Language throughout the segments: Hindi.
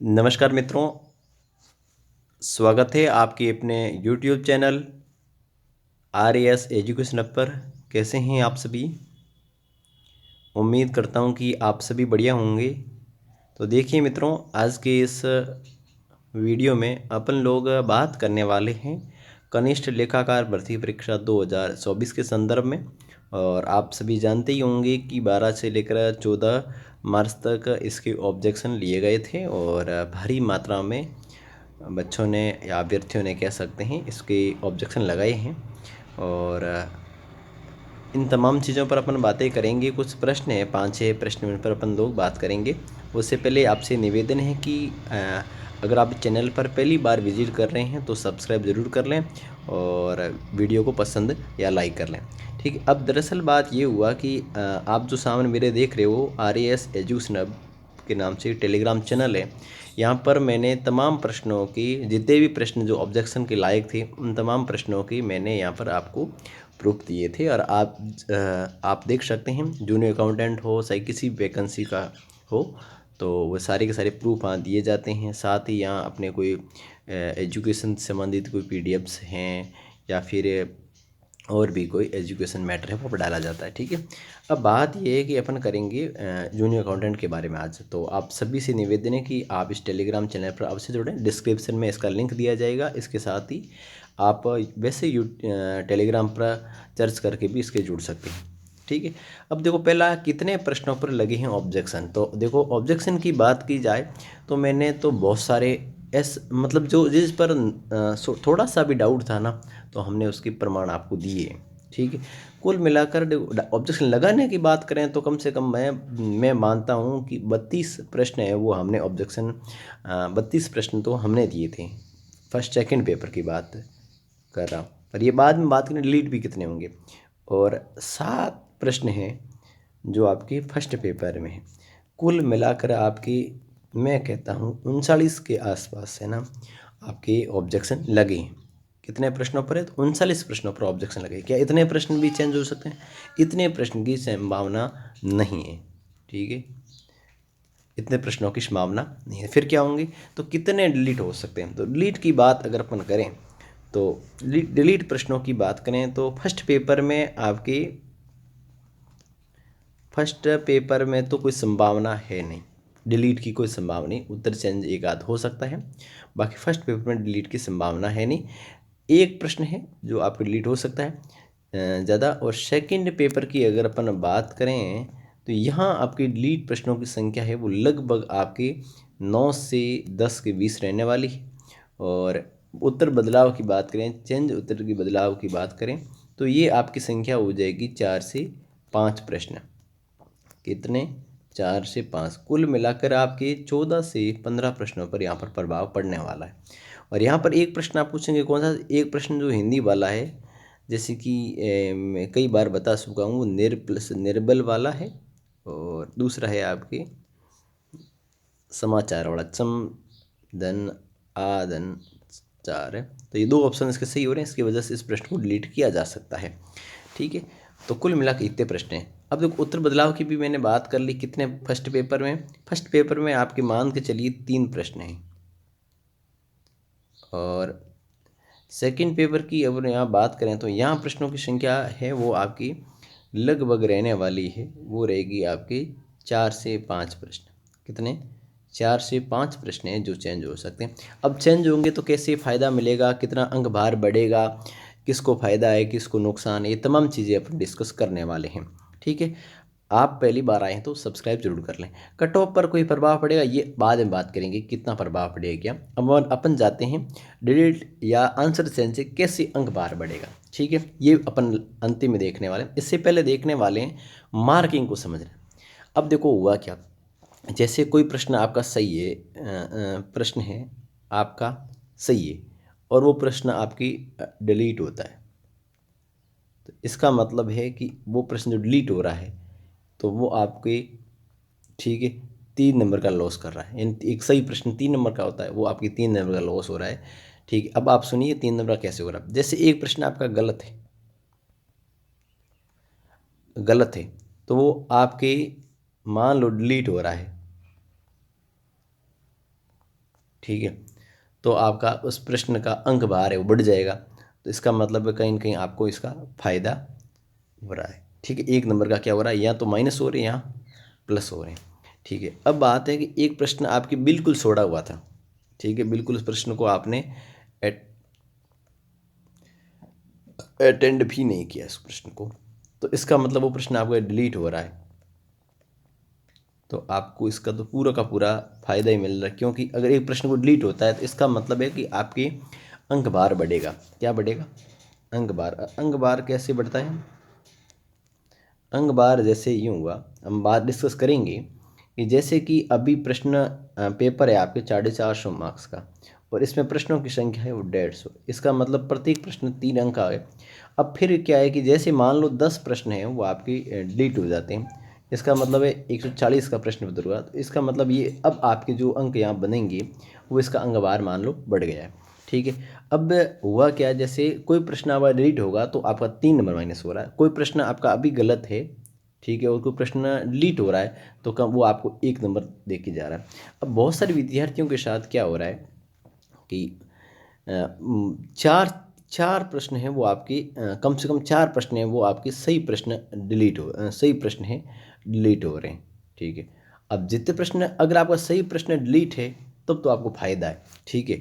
नमस्कार मित्रों, स्वागत है आपके अपने YouTube channel R S education hub पर। कैसे हैं आप सभी? उम्मीद करता हूं कि आप सभी बढ़िया होंगे। तो देखिए मित्रों, आज के इस वीडियो में अपन लोग बात करने वाले हैं कनिष्ठ लेखाकार भर्ती परीक्षा 2024 के संदर्भ में। और आप सभी जानते ही होंगे कि 12 से लेकर 14 मार्च तक इसके ऑब्जेक्शन लिए गए थे और भारी मात्रा में बच्चों ने या अभ्यर्थियों ने कह सकते हैं इसके ऑब्जेक्शन लगाए हैं। और इन तमाम चीज़ों पर अपन बातें करेंगे। कुछ प्रश्न हैं, 5-6 प्रश्न, उन पर अपन लोग बात करेंगे। उससे पहले आपसे निवेदन है कि अगर आप चैनल पर पहली बार विजिट कर रहे हैं तो सब्सक्राइब ज़रूर कर लें और वीडियो को पसंद या लाइक कर लें। ठीक है, अब दरअसल बात ये हुआ कि आप जो सामने मेरे देख रहे हो आर एस एजुकेशन हब के नाम से टेलीग्राम चैनल है। यहाँ पर मैंने तमाम प्रश्नों की, जितने भी प्रश्न जो ऑब्जेक्शन के लायक थे, उन तमाम प्रश्नों की मैंने यहाँ पर आपको प्रूफ दिए थे। और आप देख सकते हैं, जूनियर अकाउंटेंट हो चाहे किसी वैकेंसी का हो, तो वो सारे के सारे प्रूफ यहाँ दिए जाते हैं। साथ ही यहाँ अपने कोई एजुकेशन से संबंधित कोई पीडीएफ्स हैं या फिर और भी कोई एजुकेशन मैटर है वो डाला जाता है। ठीक है, अब बात ये है कि अपन करेंगे जूनियर अकाउंटेंट के बारे में आज। तो आप सभी से निवेदन है कि आप इस टेलीग्राम चैनल पर अवश्य जुड़ें। डिस्क्रिप्शन में इसका लिंक दिया जाएगा। इसके साथ ही आप वैसे टेलीग्राम पर सर्च करके भी इसके जुड़ सकते हैं। ठीक है, अब देखो पहला कितने प्रश्नों पर लगे हैं ऑब्जेक्शन। तो देखो ऑब्जेक्शन की बात की जाए तो मैंने तो बहुत सारे मतलब जो जिस पर थोड़ा सा भी डाउट था ना, तो हमने उसके प्रमाण आपको दिए। ठीक है, कुल मिलाकर ऑब्जेक्शन लगाने की बात करें तो कम से कम मैं मानता हूँ कि 32 प्रश्न है वो हमने ऑब्जेक्शन 32 प्रश्न तो हमने दिए थे। फर्स्ट सेकंड पेपर की बात कर रहा हूँ, पर ये बाद में बात करें डिलीट भी कितने होंगे। और 7 प्रश्न हैं जो आपके फर्स्ट पेपर में है। कुल मिलाकर आपकी, मैं कहता हूँ 39 के आसपास है ना आपके ऑब्जेक्शन लगे हैं। कितने प्रश्नों पर है? तो 39 प्रश्नों पर ऑब्जेक्शन लगे। क्या इतने प्रश्न भी चेंज हो सकते हैं? इतने प्रश्न की संभावना नहीं है। ठीक है, इतने प्रश्नों की संभावना नहीं है। फिर क्या होंगे? तो कितने डिलीट हो सकते हैं? तो डिलीट की बात अगर अपन करें तो डिलीट प्रश्नों की बात करें तो फर्स्ट पेपर में आपकी, फर्स्ट पेपर में तो कोई संभावना है नहीं, डिलीट की कोई संभावना नहीं। उत्तर चेंज एक आध हो सकता है, बाकी फर्स्ट पेपर में डिलीट की संभावना है नहीं। एक प्रश्न है जो आपको डिलीट हो सकता है ज़्यादा। और सेकंड पेपर की अगर अपन बात करें तो यहाँ आपकी डिलीट प्रश्नों की संख्या है वो लगभग आपके 9 से 10 के बीच रहने वाली है। और उत्तर बदलाव की बात करें, चेंज उत्तर की बदलाव की बात करें तो ये आपकी संख्या हो जाएगी 4 से 5 प्रश्न। कितने? 4 से 5। कुल मिलाकर आपके 14 से 15 प्रश्नों पर यहाँ पर प्रभाव पड़ने वाला है। और यहाँ पर एक प्रश्न आप पूछेंगे कौन सा? एक प्रश्न जो हिंदी वाला है, जैसे कि मैं कई बार बता चुका हूँ, निर प्लस निर्बल वाला है। और दूसरा है आपके समाचार वाला, चम धन आधन चार है। तो ये दो ऑप्शन इसके सही हो रहे हैं, इसकी वजह से इस प्रश्न को डिलीट किया जा सकता है। ठीक है, तो कुल मिला के इतने प्रश्न हैं। अब देखो उत्तर बदलाव की भी मैंने बात कर ली। कितने फर्स्ट पेपर में? फर्स्ट पेपर में आपके मान के चलिए 3 प्रश्न हैं। और सेकंड पेपर की अगर यहाँ बात करें तो यहाँ प्रश्नों की संख्या है वो आपकी लगभग रहने वाली है, वो रहेगी आपकी 4 से 5 प्रश्न। कितने? 4 से 5 प्रश्न हैं जो चेंज हो सकते हैं। अब चेंज होंगे तो कैसे फ़ायदा मिलेगा, कितना अंक भार बढ़ेगा, किसको फ़ायदा है किसको नुकसान है, ये तमाम चीज़ें अपन डिस्कस करने वाले हैं। ठीक है, आप पहली बार आए हैं तो सब्सक्राइब जरूर कर लें। कट ऑफ पर कोई प्रभाव पड़ेगा ये बाद में बात करेंगे, कितना प्रभाव पड़ेगा क्या। अब अपन जाते हैं डिलीट या आंसर चेंज से कैसे अंक बार बढ़ेगा। ठीक है, ये अपन अंतिम में देखने वाले हैं। इससे पहले देखने वाले हैं मार्किंग को समझना। अब देखो हुआ क्या, जैसे कोई प्रश्न आपका सही है, प्रश्न है आपका सही है और वो प्रश्न आपकी डिलीट होता है, तो इसका मतलब है कि वो प्रश्न जो डिलीट हो रहा है तो वो आपके, ठीक है, 3 नंबर का लॉस कर रहा है। यानी एक सही प्रश्न 3 नंबर का होता है, वो आपकी 3 नंबर का लॉस हो रहा है। ठीक है, अब आप सुनिए 3 नंबर कैसे हो रहा है। जैसे एक प्रश्न आपका गलत है, गलत है तो वो आपके, मान लो डिलीट हो रहा है, ठीक है, तो आपका उस प्रश्न का अंक भार है वो बढ़ जाएगा। तो इसका मतलब है कहीं ना कहीं आपको इसका फायदा हो रहा है। ठीक है, 1 नंबर का क्या हो रहा है, या तो माइनस हो रहे हैं या प्लस हो रहे हैं। ठीक है, अब बात है कि एक प्रश्न आपकी बिल्कुल छोड़ा हुआ था। ठीक है, बिल्कुल उस प्रश्न को आपने अटेंड भी नहीं किया इस प्रश्न को, तो इसका मतलब वो प्रश्न आपका डिलीट हो रहा है। तो आपको इसका तो पूरा का पूरा फायदा ही मिल रहा है, क्योंकि अगर एक प्रश्न को डिलीट होता है तो इसका मतलब है कि आपके अंक भार बढ़ेगा। क्या बढ़ेगा, अंक भार। अंक भार कैसे बढ़ता है, अंक बार जैसे यूँ हुआ, हम बात डिस्कस करेंगे कि जैसे कि अभी प्रश्न पेपर है आपके 450 मार्क्स का, और इसमें प्रश्नों की संख्या है वो 150। इसका मतलब प्रत्येक प्रश्न 3 अंक आ गए। अब फिर क्या है कि जैसे मान लो 10 प्रश्न हैं वो आपकी डिलीट हो जाते हैं, इसका मतलब है 140 का प्रश्न उत्तर हुआ, तो इसका मतलब ये अब आपके जो अंक यहाँ बनेंगे वो इसका अंक बार मान लो बढ़ गया है। ठीक है, अब हुआ क्या, जैसे कोई प्रश्न आपका डिलीट होगा तो आपका 3 नंबर माइनस हो रहा है, कोई प्रश्न आपका अभी गलत है, ठीक है, और कोई प्रश्न डिलीट हो रहा है तो कम वो आपको 1 नंबर दे के जा रहा है। अब बहुत सारे विद्यार्थियों के साथ क्या हो रहा है कि चार चार प्रश्न हैं वो आपके कम से कम 4 प्रश्न हैं वो आपके सही प्रश्न डिलीट हो सही प्रश्न हैं डिलीट हो रहे हैं। ठीक है, अब जितने प्रश्न अगर आपका सही प्रश्न डिलीट है तब तो आपको फ़ायदा है। ठीक है,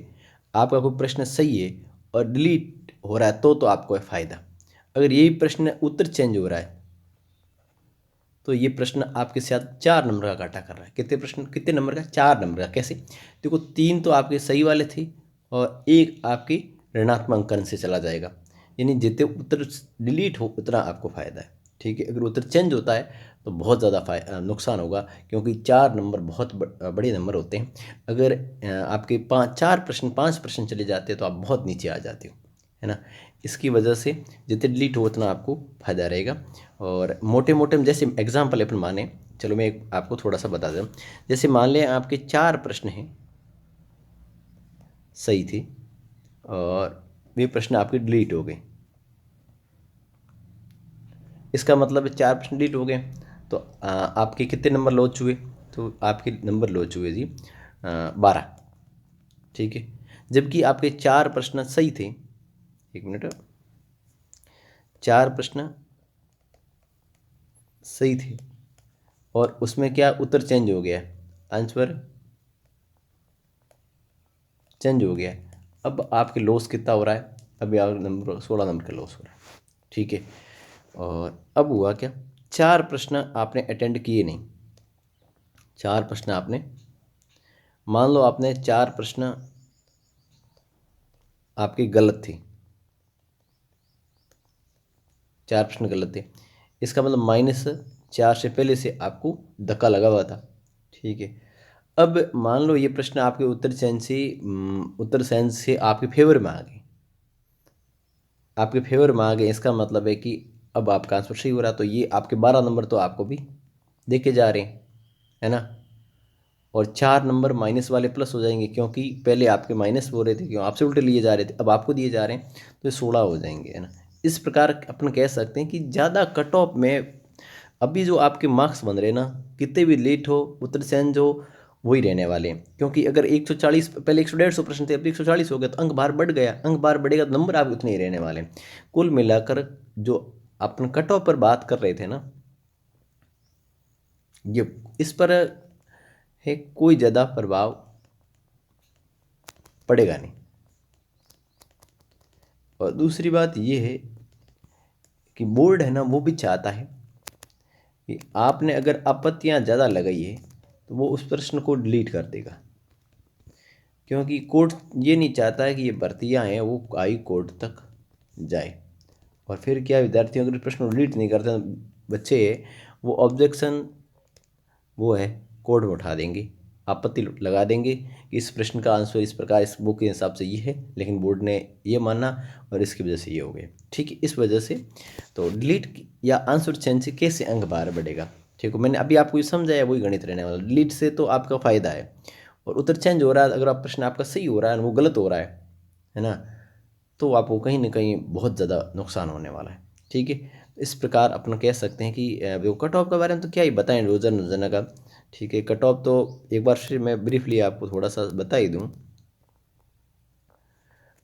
आपका कोई प्रश्न सही है और डिलीट हो रहा है तो आपको है फ़ायदा। अगर यही प्रश्न उत्तर चेंज हो रहा है तो ये प्रश्न आपके साथ 4 नंबर का घाटा कर रहा है। कितने प्रश्न, कितने नंबर का, 4 नंबर का। कैसे, देखो 3 तो आपके सही वाले थे और 1 आपके ऋणात्मक अंक से चला जाएगा, यानी जितने उत्तर डिलीट हो उतना आपको फ़ायदा है। ठीक है, अगर उत्तर चेंज होता है तो बहुत ज़्यादा नुकसान होगा, क्योंकि 4 नंबर बहुत बड़े नंबर होते हैं। अगर आपके 5 4 प्रश्न 5 प्रश्न चले जाते हैं तो आप बहुत नीचे आ जाते हो, है ना। इसकी वजह से जितने डिलीट हो उतना आपको फ़ायदा रहेगा। और मोटे मोटे हम जैसे एग्जाम्पल अपन माने, चलो मैं आपको थोड़ा सा बता दूँ। जैसे मान लें आपके 4 प्रश्न हैं सही थे और वे प्रश्न आपके डिलीट हो गए, इसका मतलब 4 प्रश्न डिलीट हो गए तो आपके कितने नंबर लॉस हुए, तो आपके नंबर लॉस हुए जी 12। ठीक है, जबकि आपके 4 प्रश्न सही थे, 1 मिनट, 4 प्रश्न सही थे और उसमें क्या उत्तर चेंज हो गया, आंसर चेंज हो गया। अब आपके लॉस कितना हो रहा है, अभी आप नंबर 16 नंबर का लॉस हो रहा है। ठीक है, और अब हुआ क्या, 4 प्रश्न आपने अटेंड किए नहीं, 4 प्रश्न आपने, मान लो आपने 4 प्रश्न आपके गलत थे, 4 प्रश्न गलत थे, इसका मतलब -4 से पहले से आपको धक्का लगा हुआ था। ठीक है, अब मान लो ये प्रश्न आपके उत्तर सेंस से आपके फेवर में आ गए, आपके फेवर में आ गए, इसका मतलब है कि अब आपका आंसर सही हो रहा, तो ये आपके 12 नंबर तो आपको भी देके जा रहे हैं, है ना। और 4 नंबर माइनस वाले प्लस हो जाएंगे, क्योंकि पहले आपके माइनस हो रहे थे, क्यों आपसे उल्टे लिए जा रहे थे, अब आपको दिए जा रहे हैं तो ये 16 हो जाएंगे, है ना। इस प्रकार अपन कह सकते हैं कि ज़्यादा कट ऑफ में अभी जो आपके मार्क्स बन रहे हैं ना, कितने भी लेट हो उत्तर चेंज हो वही रहने वाले हैं। क्योंकि अगर 140 पहले 100 150 प्रश्न थे, अब 140 हो गया, तो अंक बार बढ़ गया, अंक बार बढ़ेगा तो नंबर आप उतने ही रहने वाले हैं। कुल मिलाकर जो अपन कट ऑफ पर बात कर रहे थे ना, ये इस पर है कोई ज़्यादा प्रभाव पड़ेगा नहीं। और दूसरी बात ये है कि बोर्ड है ना वो भी चाहता है कि आपने अगर आपत्तियां ज़्यादा लगाई है तो वो उस प्रश्न को डिलीट कर देगा, क्योंकि कोर्ट ये नहीं चाहता है कि ये भर्तियां हैं वो हाई कोर्ट तक जाए। और फिर क्या, विद्यार्थी अगर प्रश्न डिलीट नहीं करते तो बच्चे वो ऑब्जेक्शन वो है कोर्ट में उठा देंगे, आपत्ति लगा देंगे कि इस प्रश्न का आंसर इस प्रकार इस बुक के हिसाब से ये है, लेकिन बोर्ड ने ये माना और इसकी वजह से ये हो गया। ठीक है, इस वजह से तो डिलीट या आंसर चेंज से कैसे अंक बार बढ़ेगा। ठीक है, मैंने अभी आपको ये समझाया, वही गणित रहने वाला। डिलीट से तो आपका फ़ायदा है, और उत्तर चेंज हो रहा है, अगर आप प्रश्न आपका सही हो रहा है वो गलत हो रहा है ना, तो आपको कहीं ना कहीं बहुत ज़्यादा नुकसान होने वाला है। ठीक है, इस प्रकार अपन कह सकते हैं कि वो कट ऑफ के बारे में तो क्या ही बताएं रोज़ाना रोज़ाना का। ठीक है, कट ऑफ तो एक बार फिर मैं ब्रीफली आपको थोड़ा सा बता ही दूँ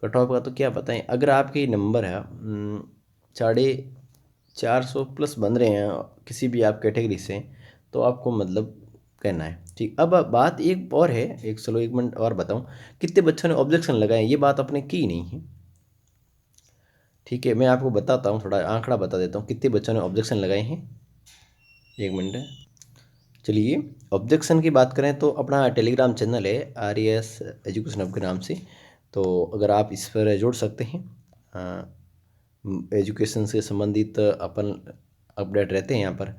कट ऑफ का तो क्या बताएं, अगर आपके नंबर है 450 प्लस बन रहे हैं किसी भी आप कैटेगरी से, तो आपको मतलब कहना है ठीक। अब बात एक और है, एक चलो 1 मिनट और बताऊं, कितने बच्चों ने ऑब्जेक्शन लगाए, ये बात आपने की नहीं है। ठीक है, मैं आपको बताता हूँ, थोड़ा आंकड़ा बता देता हूँ कितने बच्चों ने ऑब्जेक्शन लगाए हैं। 1 मिनट है। चलिए, ऑब्जेक्शन की बात करें तो अपना टेलीग्राम चैनल है RAS एजुकेशन हब के नाम से, तो अगर आप इस पर जोड़ सकते हैं, एजुकेशन से संबंधित अपन अपडेट रहते हैं यहाँ पर।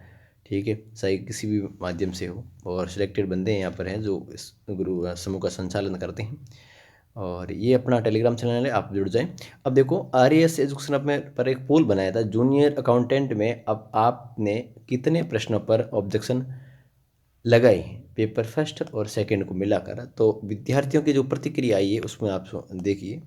ठीक है, चाहे किसी भी माध्यम से हो, और सिलेक्टेड बंदे यहाँ पर हैं जो इस गुरु समूह का संचालन करते हैं, और ये अपना टेलीग्राम चैनल है, आप जुड़ जाएं। अब देखो, RAS एजुकेशन हब में पर एक पोल बनाया था जूनियर अकाउंटेंट में, अब आपने कितने प्रश्नों पर ऑब्जेक्शन लगाई हैं पेपर फर्स्ट और सेकंड को मिलाकर। तो विद्यार्थियों की जो प्रतिक्रिया आई है उसमें आप देखिए,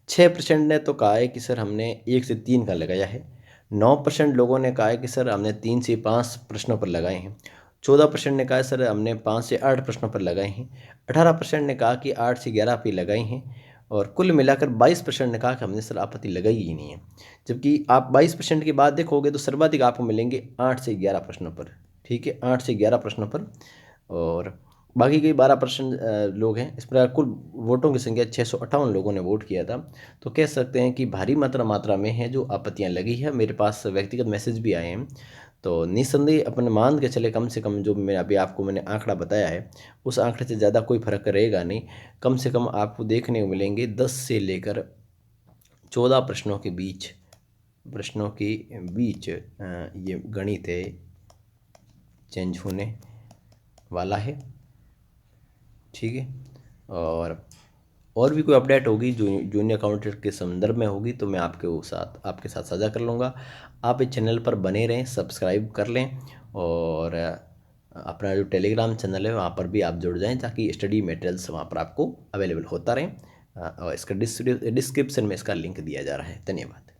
6% ने तो कहा है कि सर हमने 1 से 3 का लगाया है, 9% लोगों ने कहा है कि सर हमने 3 से 5 प्रश्नों पर लगाए हैं, 14% ने कहा है सर हमने 5 से 8 प्रश्नों पर लगाए हैं, 18% ने कहा कि 8 से 11 पे लगाए हैं, और कुल मिलाकर 22% ने कहा कि हमने सर आपत्ति लगाई ही नहीं है। जबकि आप 22% की बात देखोगे तो सर्वाधिक आपको मिलेंगे 8 से 11 प्रश्नों पर। ठीक है, 8 से 11 प्रश्नों पर, और बाकी के 12% लोग हैं। इस प्रकार कुल वोटों की संख्या 658 लोगों ने वोट किया था। तो कह सकते हैं कि भारी मात्रा में है जो आपत्तियां लगी है। मेरे पास व्यक्तिगत मैसेज भी आए हैं, तो निस्संदेह अपने मान के चले, कम से कम जो मैं अभी आपको मैंने आंकड़ा बताया है उस आंकड़े से ज़्यादा कोई फर्क रहेगा नहीं। कम से कम आपको देखने को मिलेंगे 10 से लेकर 14 प्रश्नों के बीच ये गणित है चेंज होने वाला है। ठीक है, और भी कोई अपडेट होगी जो जूनियर अकाउंटेंट के संदर्भ में होगी तो मैं आपके साथ साझा कर लूँगा। आप इस चैनल पर बने रहें, सब्सक्राइब कर लें, और अपना जो टेलीग्राम चैनल है वहाँ पर भी आप जुड़ जाएं ताकि स्टडी मटेरियल्स वहाँ पर आपको अवेलेबल होता रहे। और इसका डिस्क्रिप्शन में इसका लिंक दिया जा रहा है। धन्यवाद।